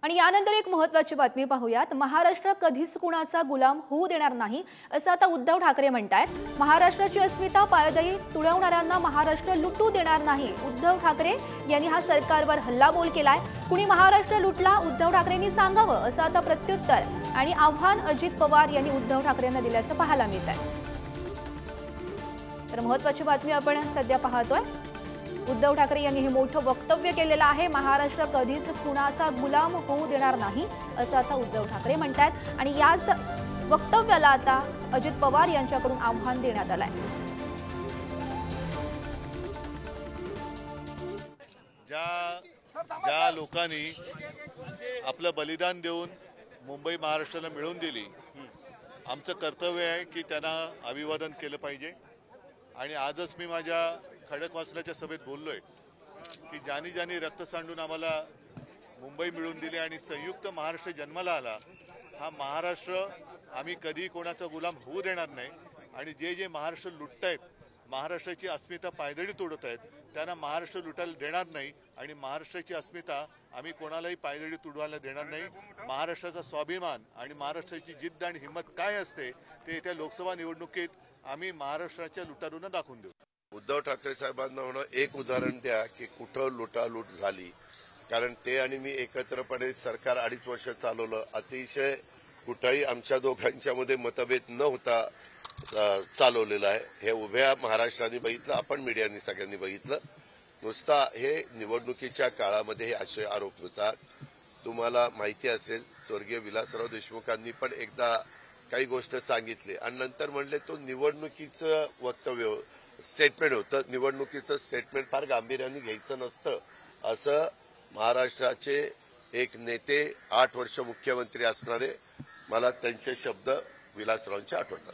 आणि यानंतर एक महत्त्वाची बातमी पाहूयात। महाराष्ट्र कधीच कुणाचा गुलाम होऊ देणार नाही असं आता उद्धव ठाकरे म्हणतायत। महाराष्ट्राची अस्मिता पायदळी तुडवणाऱ्यांना महाराष्ट्र लुटू देणार नाही। उद्धव ठाकरे यांनी हा सरकारवर हल्लाबोल केलाय। कुणी महाराष्ट्र लुटला उद्धव ठाकरेंनी सांगावं असं आता प्रत्युत्तर आणि आव्हान अजित पवार यांनी उद्धव ठाकरेंना दिल्याचं पाहायला मिळत आहे। तर महत्त्वाची बातमी आपण सध्या पाहतोय। उद्धव ठाकरे यांनी हे मोठं वक्तव्य केलेलं आहे। महाराष्ट्र कधीच कुणाचा गुलाम होऊ देणार नाही असं आता उद्धव ठाकरे म्हणतात आणि याच वक्तव्याला आता अजित पवार यांच्याकडून आव्हान देण्यात आलंय। ज्या लोकांनी आपलं बलिदान देऊन मुंबई महाराष्ट्राला मिळवून दिली, आमचं कर्तव्य आहे की त्यांना अभिवादन केलं पाहिजे। आणि आजच मी माझ्या खडकवासल्याच्या सभेत बोललोय की ज्यांनी ज्यांनी रक्त सांडून आम्हाला मुंबई मिळवून दिली आणि संयुक्त महाराष्ट्र जन्माला आला, हा महाराष्ट्र आम्ही कधी कोणाचा गुलाम होऊ देणार नाही। आणि जे जे महाराष्ट्र लुटतायत, महाराष्ट्राची अस्मिता पायदळी तोडत आहेत, त्यांना महाराष्ट्र लुटायला देणार नाही आणि महाराष्ट्राची अस्मिता आम्ही कोणालाही पायदळी तुडवायला देणार नाही। महाराष्ट्राचा स्वाभिमान आणि महाराष्ट्राची जिद्द आणि हिंमत काय असते ते येत्या लोकसभा निवडणुकीत आम्ही महाराष्ट्राच्या लुटारूंना दाखवून देऊ। उद्धव ठाकरे साहेबांना म्हणून एक उदाहरण द्या की कुठं लुटालूट झाली, कारण ते आणि मी एकत्रपणे सरकार 2.5 वर्ष चालवलं। अतिशय कुठंही आमच्या दोघांच्यामध्ये मतभेद न होता चालवलेलं आहे। हे उभ्या महाराष्ट्राने बघितलं, आपण मीडियाने सगळ्यांनी बघितलं। नुसता हे निवडणुकीच्या काळामध्ये हे असे आरोप होतात। तुम्हाला माहिती असेल, स्वर्गीय विलासराव देशमुखांनी पण एकदा काही गोष्ट सांगितली आणि नंतर म्हणले तो निवडणुकीचं वक्तव्य स्टेटमेंट होतं, निवडणुकीचं स्टेटमेंट फार गांभीर्याने घ्यायचं नसतं असं महाराष्ट्राचे एक नेते 8 वर्ष मुख्यमंत्री असणारे, मला त्यांचे शब्द विलासरावांचे आठवतात।